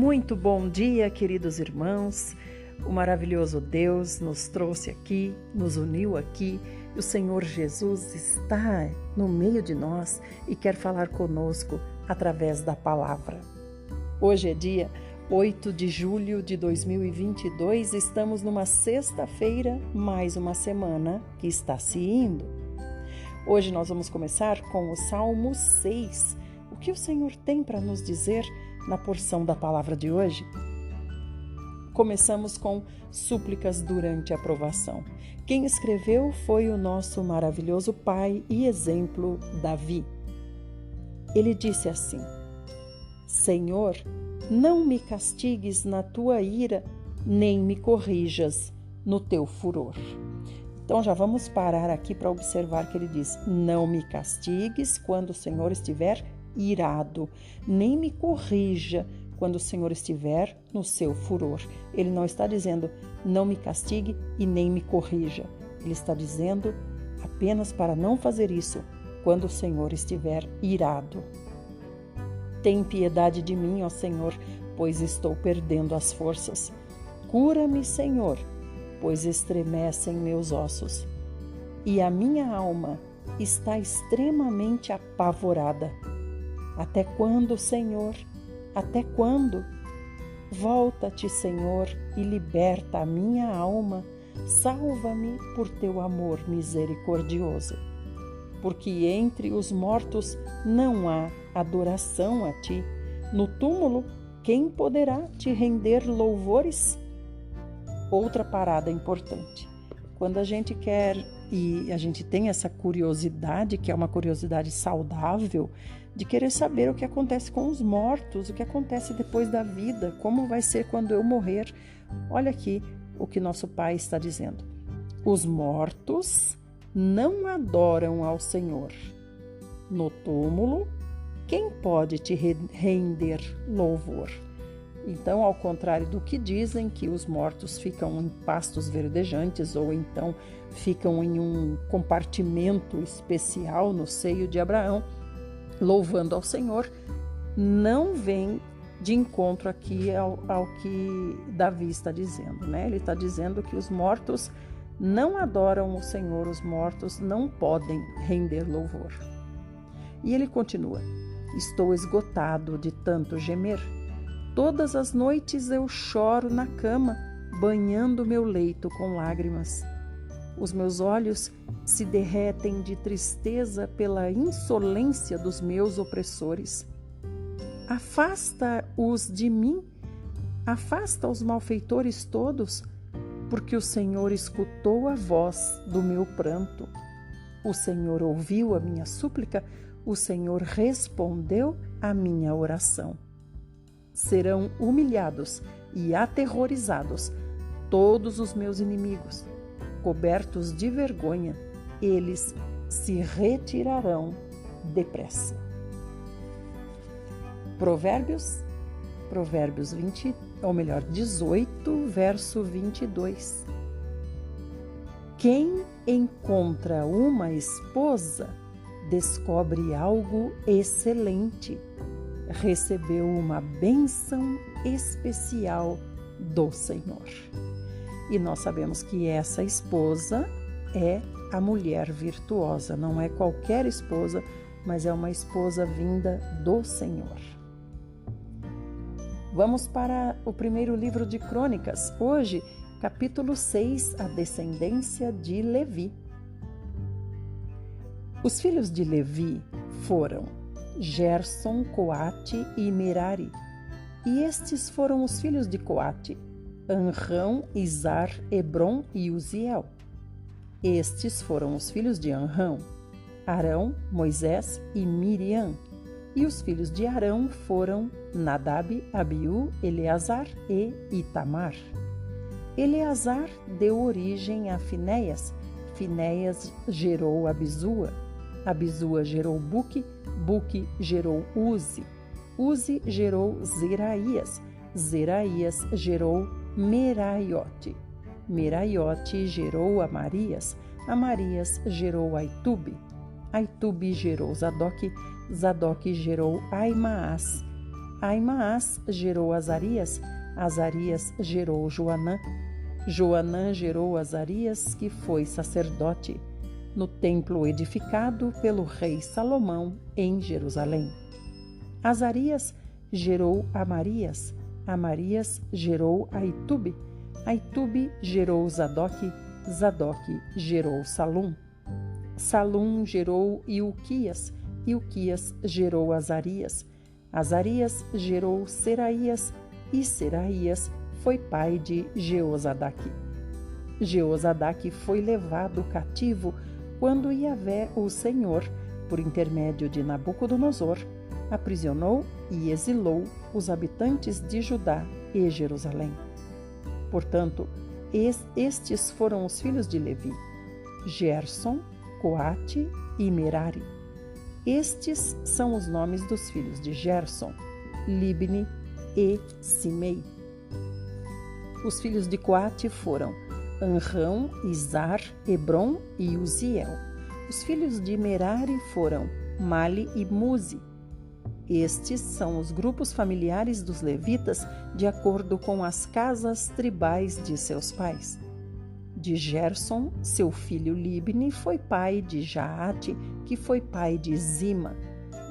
Muito bom dia, queridos irmãos. O maravilhoso Deus nos trouxe aqui, nos uniu aqui. E o Senhor Jesus está no meio de nós e quer falar conosco através da palavra. Hoje é dia 8 de julho de 2022. Estamos numa sexta-feira, mais uma semana que está se indo. Hoje nós vamos começar com o Salmo 6. O que o Senhor tem para nos dizer na porção da palavra de hoje? Começamos com súplicas durante a provação. Quem escreveu foi o nosso maravilhoso pai e exemplo, Davi. Ele disse assim: Senhor, não me castigues na tua ira, nem me corrijas no teu furor. Então já vamos parar aqui para observar que ele diz: não me castigues quando o Senhor estiver irado, nem me corrija quando o Senhor estiver no seu furor. Ele não está dizendo não me castigue e nem me corrija. Ele está dizendo apenas para não fazer isso quando o Senhor estiver irado. Tem piedade de mim, ó Senhor, pois estou perdendo as forças. Cura-me, Senhor, pois estremecem meus ossos. E a minha alma está extremamente apavorada. Até quando, Senhor? Até quando? Volta-te, Senhor, e liberta a minha alma. Salva-me por teu amor misericordioso. Porque entre os mortos não há adoração a ti. No túmulo, quem poderá te render louvores? Outra parada importante. Quando a gente quer e a gente tem essa curiosidade, que é uma curiosidade saudável, de querer saber o que acontece com os mortos, o que acontece depois da vida, como vai ser quando eu morrer. Olha aqui o que nosso Pai está dizendo. Os mortos não adoram ao Senhor. No túmulo, quem pode te render louvor? Então, ao contrário do que dizem, que os mortos ficam em pastos verdejantes ou então ficam em um compartimento especial no seio de Abraão, louvando ao Senhor, não vem de encontro aqui ao que Davi está dizendo, né? Ele está dizendo que os mortos não adoram o Senhor, os mortos não podem render louvor. E ele continua: estou esgotado de tanto gemer. Todas as noites eu choro na cama, banhando meu leito com lágrimas. Os meus olhos se derretem de tristeza pela insolência dos meus opressores. Afasta-os de mim, afasta os malfeitores todos, porque o Senhor escutou a voz do meu pranto. O Senhor ouviu a minha súplica, o Senhor respondeu à minha oração. Serão humilhados e aterrorizados todos os meus inimigos. Cobertos de vergonha, eles se retirarão depressa. Provérbios 18, verso 22. Quem encontra uma esposa descobre algo excelente. Recebeu uma bênção especial do Senhor. E nós sabemos que essa esposa é a mulher virtuosa, não é qualquer esposa, mas é uma esposa vinda do Senhor. Vamos para o primeiro livro de Crônicas, hoje, capítulo 6, a descendência de Levi. Os filhos de Levi foram Gerson, Coate e Merari. E estes foram os filhos de Coate: Anrão, Izar, Hebron e Uziel. Estes foram os filhos de Anrão: Arão, Moisés e Miriam. E os filhos de Arão foram Nadab, Abiú, Eleazar e Itamar. Eleazar deu origem a Finéias. Finéias gerou Abisua. Abisua gerou Buque. Buque gerou Uzi. Uzi gerou Zeraías. Zeraías gerou Meraiote. Meraiote gerou Amarias. Amarias gerou Aitube. Aitube gerou Zadoque. Zadoque gerou Aimaas. Aimaas gerou Azarias, Azarias gerou Joanã, Joanã gerou Azarias, que foi sacerdote, no templo edificado pelo rei Salomão em Jerusalém. Azarias gerou Amarias, Amarias gerou Aitube, Aitube gerou Zadoque, Zadoque gerou Salum, Salum gerou Ilquias, Ilquias gerou Azarias, Azarias gerou Seraías, e Seraías foi pai de Jeozadaque. Jeozadaque foi levado cativo quando Yahvé, o Senhor, por intermédio de Nabucodonosor, aprisionou e exilou os habitantes de Judá e Jerusalém. Portanto, estes foram os filhos de Levi: Gerson, Coate e Merari. Estes são os nomes dos filhos de Gerson, Libni e Simei. Os filhos de Coate foram Anrão, Izar, Hebron e Uziel. Os filhos de Merari foram Mali e Muzi. Estes são os grupos familiares dos levitas de acordo com as casas tribais de seus pais. De Gerson, seu filho Libni foi pai de Jaate, que foi pai de Zima.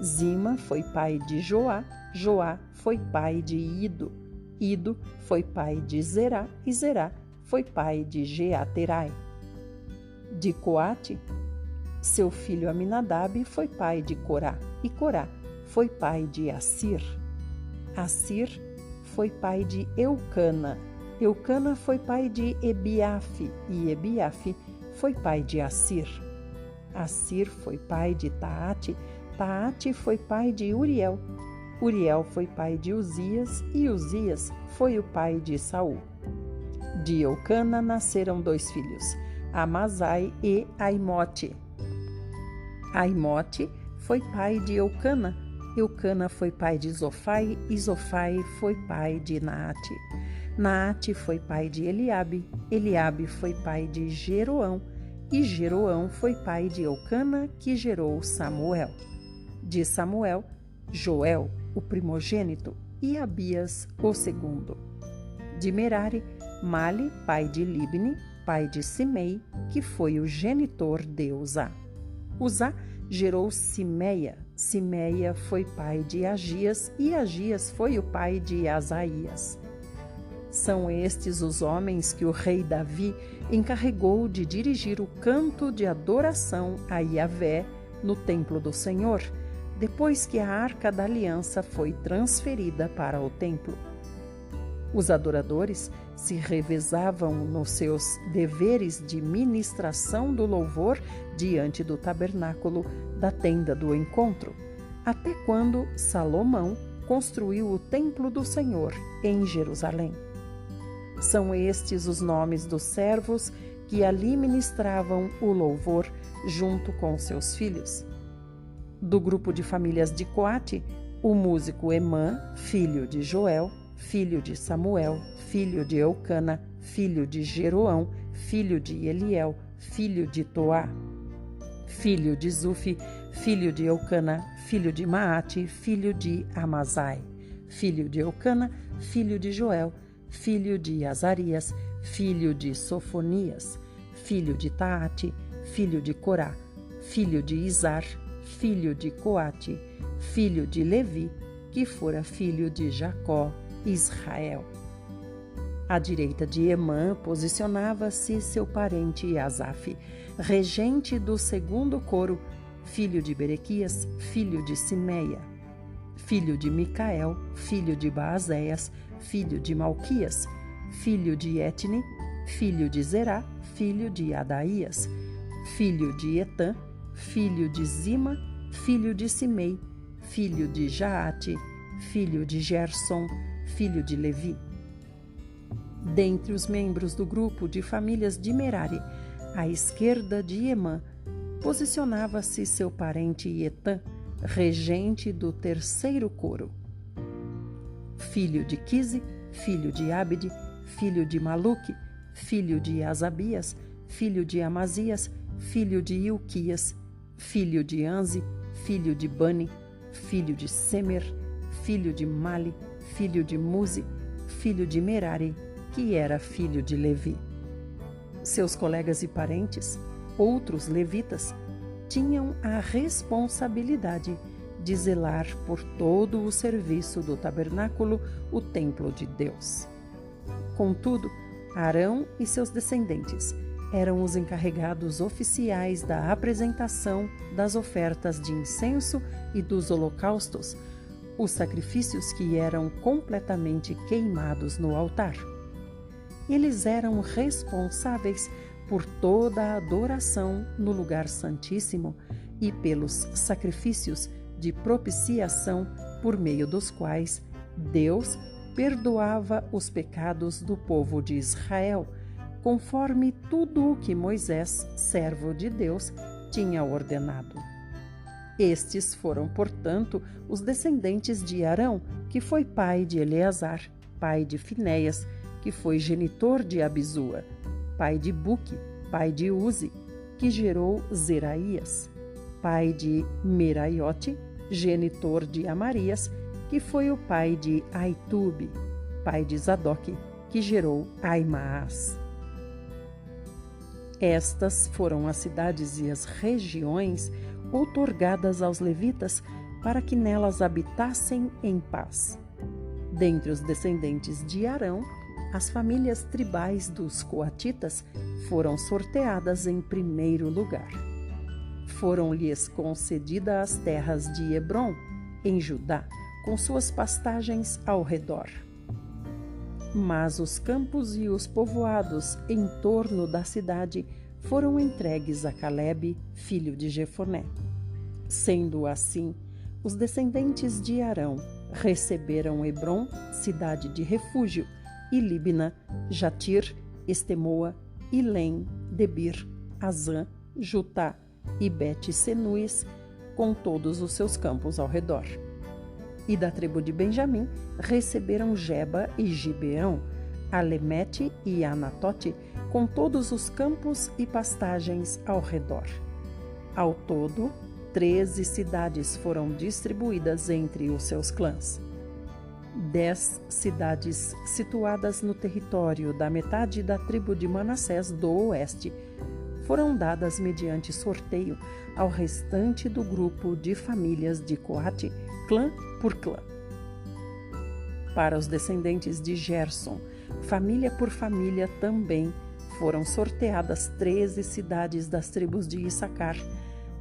Zima foi pai de Joá, Joá foi pai de Ido, Ido foi pai de Zerá e Zerá foi pai de Jeaterai. De Coate, seu filho Aminadab foi pai de Corá, e Corá foi pai de Assir. Assir foi pai de Eucana, Eucana foi pai de Ebiafe, e Ebiafe foi pai de Assir. Assir foi pai de Taate, Taate foi pai de Uriel, Uriel foi pai de Uzias, e Uzias foi o pai de Saul. De Eucana nasceram dois filhos, Amazai e Aimote. Aimote foi pai de Eucana, Eucana foi pai de Zofai, e Zofai foi pai de Naate. Naate foi pai de Eliabe, Eliabe foi pai de Jeroão, e Jeroão foi pai de Eucana, que gerou Samuel. De Samuel, Joel, o primogênito, e Abias, o segundo. De Merari, Mali, pai de Libni, pai de Simei, que foi o genitor de Uzá. Uzá gerou Simeia, Simeia foi pai de Agias, e Agias foi o pai de Asaías. São estes os homens que o rei Davi encarregou de dirigir o canto de adoração a Yahvé no templo do Senhor, depois que a Arca da Aliança foi transferida para o templo. Os adoradores se revezavam nos seus deveres de ministração do louvor diante do tabernáculo da tenda do encontro, até quando Salomão construiu o templo do Senhor em Jerusalém. São estes os nomes dos servos que ali ministravam o louvor junto com seus filhos. Do grupo de famílias de Coate, o músico Emã, filho de Joel, filho de Samuel, filho de Eucana, filho de Jeroão, filho de Eliel, filho de Toá, filho de Zufi, filho de Eucana, filho de Maate, filho de Amazai, filho de Eucana, filho de Joel, filho de Azarias, filho de Sofonias, filho de Taate, filho de Corá, filho de Izar, filho de Coate, filho de Levi, que fora filho de Jacó, Israel. À direita de Emã posicionava-se seu parente Asaf, regente do segundo coro, filho de Berequias, filho de Simeia, filho de Micael, filho de Baazéias, filho de Malquias, filho de Etne, filho de Zerá, filho de Adaías, filho de Etã, filho de Zima, filho de Simei, filho de Jaate, filho de Gerson, filho de Levi. Dentre os membros do grupo de famílias de Merari, à esquerda de Emã, posicionava-se seu parente Etã, regente do terceiro coro, filho de Quise, filho de Abde, filho de Maluque, filho de Asabias, filho de Amazias, filho de Ilquias, filho de Anze, filho de Bani, filho de Semer, filho de Mali, filho de Muzi, filho de Merari, que era filho de Levi. Seus colegas e parentes, outros levitas, tinham a responsabilidade de zelar por todo o serviço do tabernáculo, o templo de Deus. Contudo, Arão e seus descendentes eram os encarregados oficiais da apresentação das ofertas de incenso e dos holocaustos, os sacrifícios que eram completamente queimados no altar. Eles eram responsáveis por toda a adoração no lugar santíssimo e pelos sacrifícios de propiciação por meio dos quais Deus perdoava os pecados do povo de Israel, conforme tudo o que Moisés, servo de Deus, tinha ordenado. Estes foram, portanto, os descendentes de Arão, que foi pai de Eleazar, pai de Finéias, que foi genitor de Abisua, pai de Buque, pai de Uzi, que gerou Zeraías, pai de Meraiote, genitor de Amarias, que foi o pai de Aitube, pai de Zadoque, que gerou Aimaas. Estas foram as cidades e as regiões outorgadas aos levitas para que nelas habitassem em paz. Dentre os descendentes de Arão, as famílias tribais dos coatitas foram sorteadas em primeiro lugar. Foram-lhes concedidas as terras de Hebrom, em Judá, com suas pastagens ao redor. Mas os campos e os povoados em torno da cidade foram entregues a Calebe, filho de Jefoné. Sendo assim, os descendentes de Arão receberam Hebrom, cidade de refúgio, e Líbna, Jatir, Estemoa, Ilém, Debir, Azã, Jutá e Bet-Senuis, com todos os seus campos ao redor. E da tribo de Benjamim receberam Geba e Gibeão, Alemete e Anatote, com todos os campos e pastagens ao redor. Ao todo, 13 cidades foram distribuídas entre os seus clãs. 10 cidades situadas no território da metade da tribo de Manassés do oeste foram dadas mediante sorteio ao restante do grupo de famílias de Coate, clã por clã. Para os descendentes de Gerson, família por família também foram sorteadas 13 cidades das tribos de Issacar,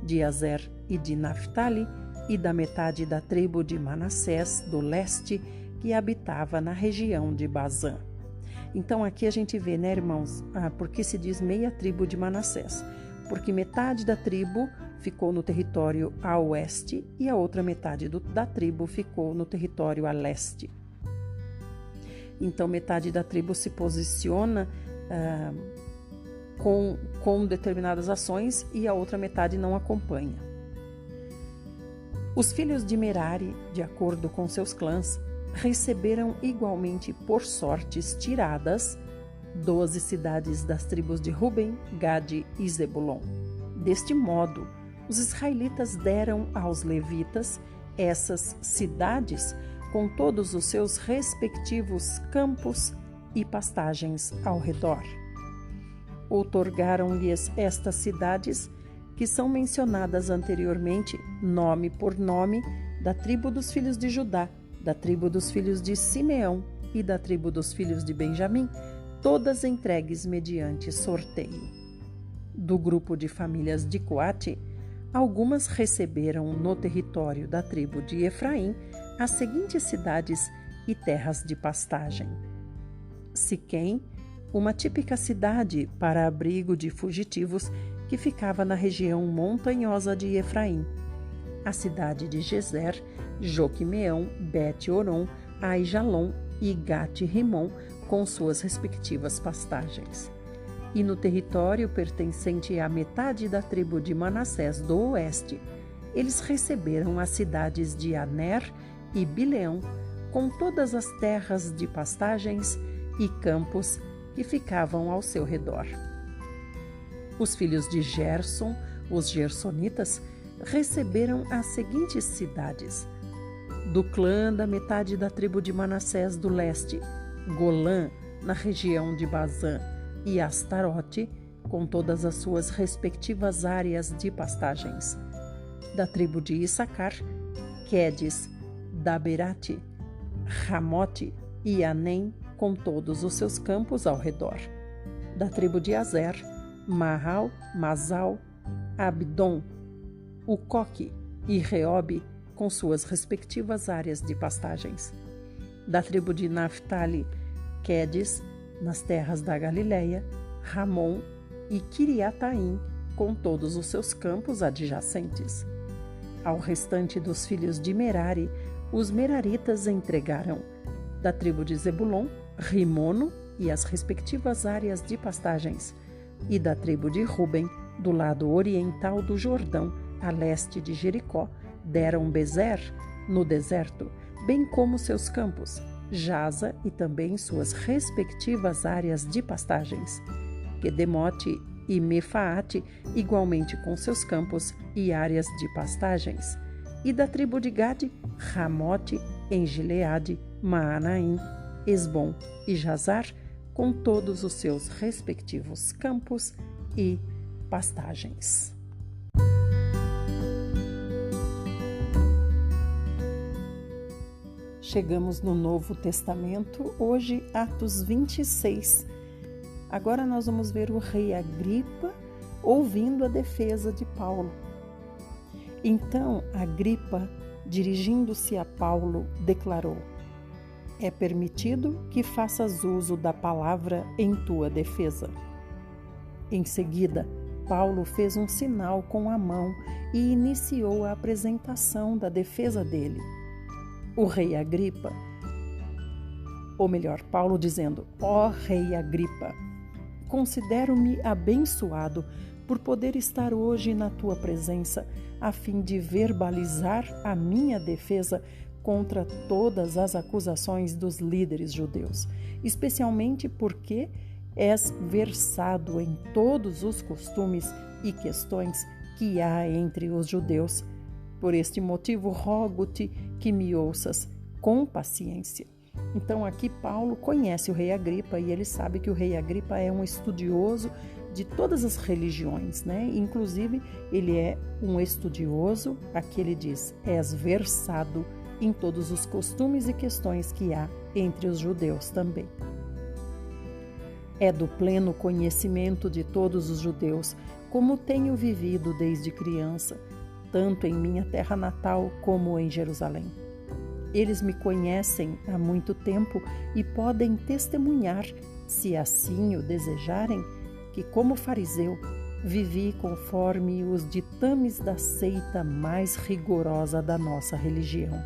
de Azer e de Naphtali, e da metade da tribo de Manassés do leste, que habitava na região de Bazã. Então aqui a gente vê, né, irmãos, por que se diz meia tribo de Manassés? Porque metade da tribo ficou no território a oeste e a outra metade da tribo ficou no território a leste. Então metade da tribo se posiciona com determinadas ações e a outra metade não acompanha. Os filhos de Merari, de acordo com seus clãs, receberam igualmente por sortes tiradas 12 cidades das tribos de Ruben, Gade e Zebulon. Deste modo, os israelitas deram aos levitas essas cidades com todos os seus respectivos campos e pastagens ao redor. Outorgaram-lhes estas cidades, que são mencionadas anteriormente, nome por nome, da tribo dos filhos de Judá, da tribo dos filhos de Simeão e da tribo dos filhos de Benjamim, todas entregues mediante sorteio. Do grupo de famílias de Coate, algumas receberam no território da tribo de Efraim as seguintes cidades e terras de pastagem: Siquém, uma típica cidade para abrigo de fugitivos que ficava na região montanhosa de Efraim; a cidade de Gezer, Joquimeão, Bet-Oron, Aijalon e Gat-Rimon, com suas respectivas pastagens. E no território pertencente à metade da tribo de Manassés do oeste, eles receberam as cidades de Aner e Bileão, com todas as terras de pastagens e campos que ficavam ao seu redor. Os filhos de Gerson, os gersonitas, receberam as seguintes cidades: do clã da metade da tribo de Manassés do leste, Golã, na região de Bazã, e Astarote, com todas as suas respectivas áreas de pastagens. Da tribo de Issacar, Quedes, Daberate, Ramote e Anem, com todos os seus campos ao redor. Da tribo de Azer, Mahal, Masal, Abdon, Ucoque e Reobe, com suas respectivas áreas de pastagens. Da tribo de Naphtali, Quedes, nas terras da Galileia, Ramon e Quiriataim, com todos os seus campos adjacentes. Ao restante dos filhos de Merari, os meraritas entregaram, da tribo de Zebulon, Rimono e as respectivas áreas de pastagens, e da tribo de Ruben, do lado oriental do Jordão, a leste de Jericó, deram Bezer, no deserto, bem como seus campos, Jaza e também suas respectivas áreas de pastagens, Quedemote e Mefaate, igualmente com seus campos e áreas de pastagens, e da tribo de Gade, Ramote, em Gileade, Maanaim, Esbom e Jazar, com todos os seus respectivos campos e pastagens. Chegamos no Novo Testamento, hoje Atos 26. Agora nós vamos ver o rei Agripa ouvindo a defesa de Paulo. Então Agripa, dirigindo-se a Paulo, declarou: é permitido que faças uso da palavra em tua defesa. Em seguida, Paulo fez um sinal com a mão e iniciou a apresentação da defesa dele. O rei Agripa, ou melhor, Paulo dizendo: ó rei Agripa, considero-me abençoado por poder estar hoje na tua presença, a fim de verbalizar a minha defesa contra todas as acusações dos líderes judeus, especialmente porque és versado em todos os costumes e questões que há entre os judeus. Por este motivo, rogo-te que me ouças com paciência. Então, aqui Paulo conhece o rei Agripa e ele sabe que o rei Agripa é um estudioso de todas as religiões, né? Inclusive, ele é um estudioso, aqui ele diz, és versado em todos os costumes e questões que há entre os judeus também. É do pleno conhecimento de todos os judeus, como tenho vivido desde criança, tanto em minha terra natal como em Jerusalém. Eles me conhecem há muito tempo e podem testemunhar, se assim o desejarem, que como fariseu vivi conforme os ditames da seita mais rigorosa da nossa religião.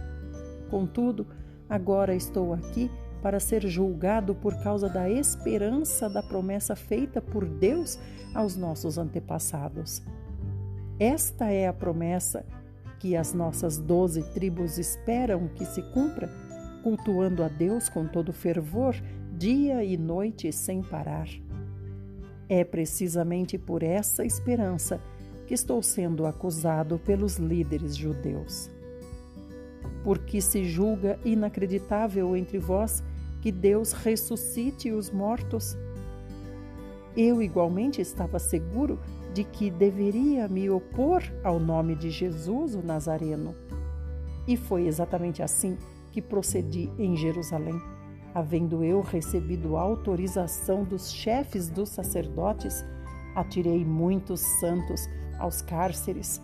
Contudo, agora estou aqui para ser julgado por causa da esperança da promessa feita por Deus aos nossos antepassados. Esta é a promessa que as nossas 12 tribos esperam que se cumpra, cultuando a Deus com todo fervor, dia e noite sem parar. É precisamente por essa esperança que estou sendo acusado pelos líderes judeus. Porque se julga inacreditável entre vós que Deus ressuscite os mortos? Eu igualmente estava seguro de que deveria me opor ao nome de Jesus, o Nazareno. E foi exatamente assim que procedi em Jerusalém, havendo eu recebido autorização dos chefes dos sacerdotes, atirei muitos santos aos cárceres,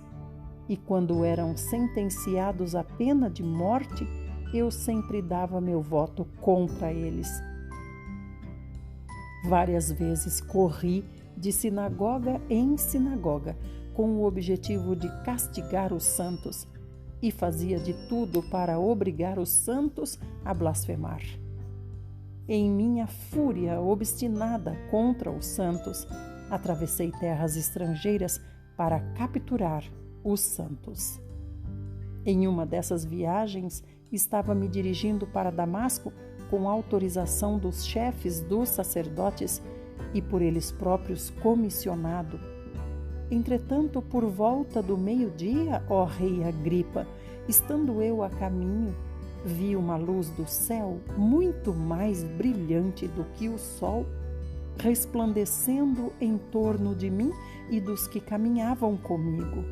e quando eram sentenciados à pena de morte, eu sempre dava meu voto contra eles. Várias vezes corri de sinagoga em sinagoga, com o objetivo de castigar os santos, e fazia de tudo para obrigar os santos a blasfemar. Em minha fúria obstinada contra os santos, atravessei terras estrangeiras para capturar os santos. Em uma dessas viagens, estava me dirigindo para Damasco com autorização dos chefes dos sacerdotes e por eles próprios comissionado. Entretanto, por volta do meio-dia, ó rei Agripa, estando eu a caminho, vi uma luz do céu muito mais brilhante do que o sol, resplandecendo em torno de mim e dos que caminhavam comigo.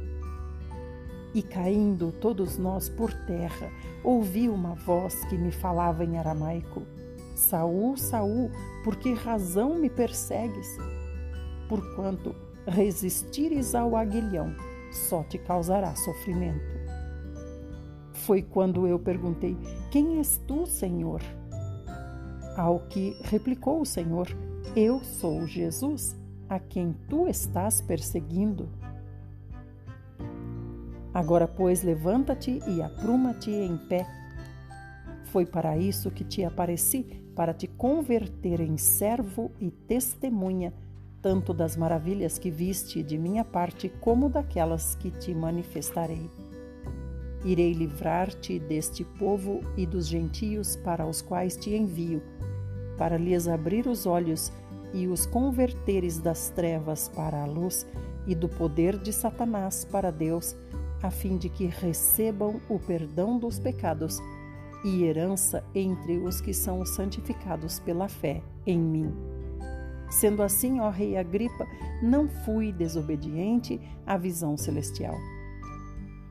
E caindo todos nós por terra, ouvi uma voz que me falava em aramaico: Saul, Saul, por que razão me persegues? Porquanto resistires ao aguilhão, só te causará sofrimento. Foi quando eu perguntei: quem és tu, Senhor? Ao que replicou o Senhor: eu sou Jesus, a quem tu estás perseguindo. Agora, pois, levanta-te e apruma-te em pé. Foi para isso que te apareci, para te converter em servo e testemunha, tanto das maravilhas que viste de minha parte, como daquelas que te manifestarei. Irei livrar-te deste povo e dos gentios para os quais te envio, para lhes abrir os olhos e os converteres das trevas para a luz e do poder de Satanás para Deus, a fim de que recebam o perdão dos pecados e herança entre os que são santificados pela fé em mim. Sendo assim, ó rei Agripa, não fui desobediente à visão celestial.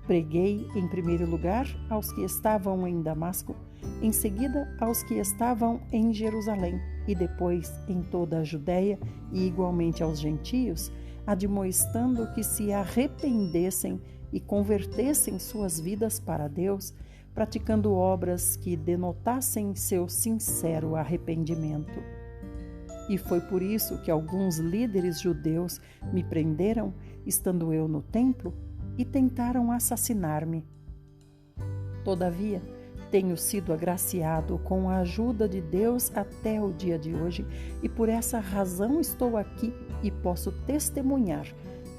Preguei em primeiro lugar aos que estavam em Damasco, em seguida aos que estavam em Jerusalém e depois em toda a Judéia e igualmente aos gentios, admoestando que se arrependessem e convertessem suas vidas para Deus, praticando obras que denotassem seu sincero arrependimento. E foi por isso que alguns líderes judeus me prenderam, estando eu no templo, e tentaram assassinar-me. Todavia, tenho sido agraciado com a ajuda de Deus até o dia de hoje, e por essa razão estou aqui e posso testemunhar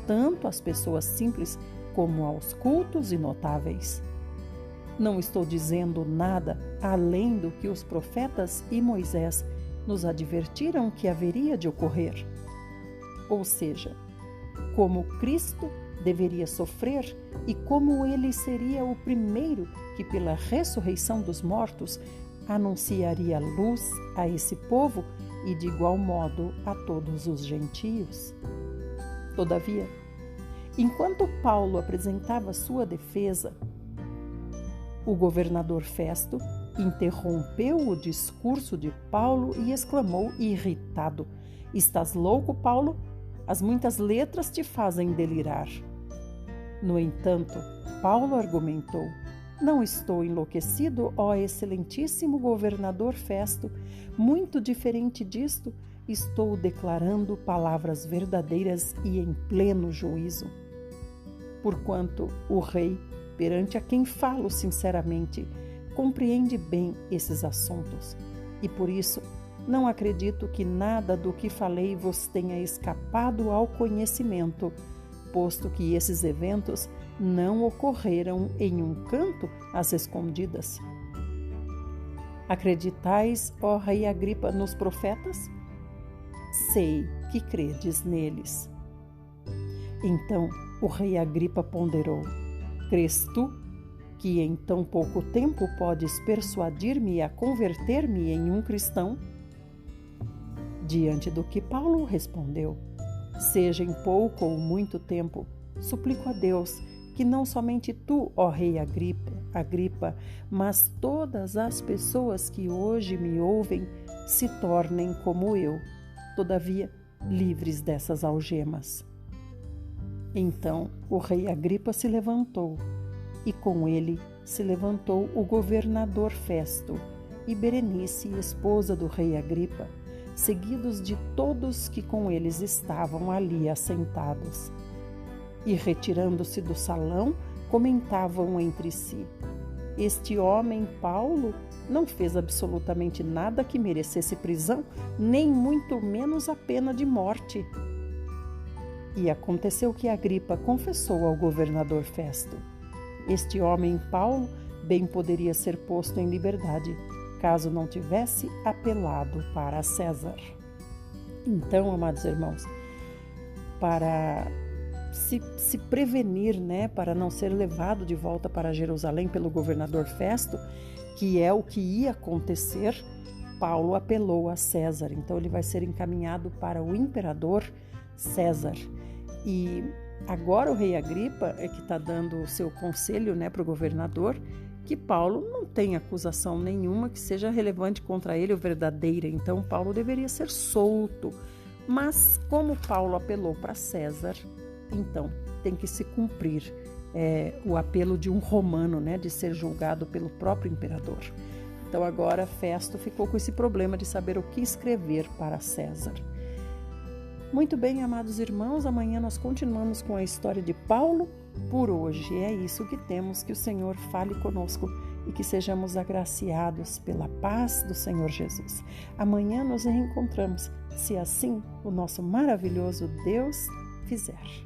tanto às pessoas simples como aos cultos e notáveis. Não estou dizendo nada além do que os profetas e Moisés nos advertiram que haveria de ocorrer. Ou seja, como Cristo deveria sofrer e como ele seria o primeiro que, pela ressurreição dos mortos, anunciaria luz a esse povo e, de igual modo, a todos os gentios. Todavia, enquanto Paulo apresentava sua defesa, o governador Festo interrompeu o discurso de Paulo e exclamou irritado: estás louco, Paulo? As muitas letras te fazem delirar. No entanto, Paulo argumentou: não estou enlouquecido, ó excelentíssimo governador Festo. Muito diferente disto, estou declarando palavras verdadeiras e em pleno juízo. Porquanto o rei, perante a quem falo sinceramente, compreende bem esses assuntos, e por isso não acredito que nada do que falei vos tenha escapado ao conhecimento, posto que esses eventos não ocorreram em um canto às escondidas. Acreditais, ó rei Agripa, nos profetas? Sei que credes neles. Então o rei Agripa ponderou: crês tu que em tão pouco tempo podes persuadir-me a converter-me em um cristão? Diante do que Paulo respondeu: seja em pouco ou muito tempo, suplico a Deus que não somente tu, ó rei Agripa, mas todas as pessoas que hoje me ouvem se tornem como eu, todavia livres dessas algemas. Então o rei Agripa se levantou, e com ele se levantou o governador Festo e Berenice, esposa do rei Agripa, seguidos de todos que com eles estavam ali assentados. E retirando-se do salão, comentavam entre si: este homem, Paulo, não fez absolutamente nada que merecesse prisão, nem muito menos a pena de morte. E aconteceu que Agripa confessou ao governador Festo: este homem, Paulo, bem poderia ser posto em liberdade, caso não tivesse apelado para César. Então, amados irmãos, para se prevenir, né, para não ser levado de volta para Jerusalém pelo governador Festo, que é o que ia acontecer, Paulo apelou a César. Então ele vai ser encaminhado para o imperador César. E agora o rei Agripa é que está dando o seu conselho, né, para o governador, que Paulo não tem acusação nenhuma que seja relevante contra ele ou verdadeira. Então Paulo deveria ser solto. Mas como Paulo apelou para César, então tem que se cumprir o apelo de um romano, né, de ser julgado pelo próprio imperador. Então agora Festo ficou com esse problema de saber o que escrever para César. Muito bem, amados irmãos, amanhã nós continuamos com a história de Paulo. Por hoje é isso que temos. Que o Senhor fale conosco e que sejamos agraciados pela paz do Senhor Jesus. Amanhã nos reencontramos, se assim o nosso maravilhoso Deus fizer.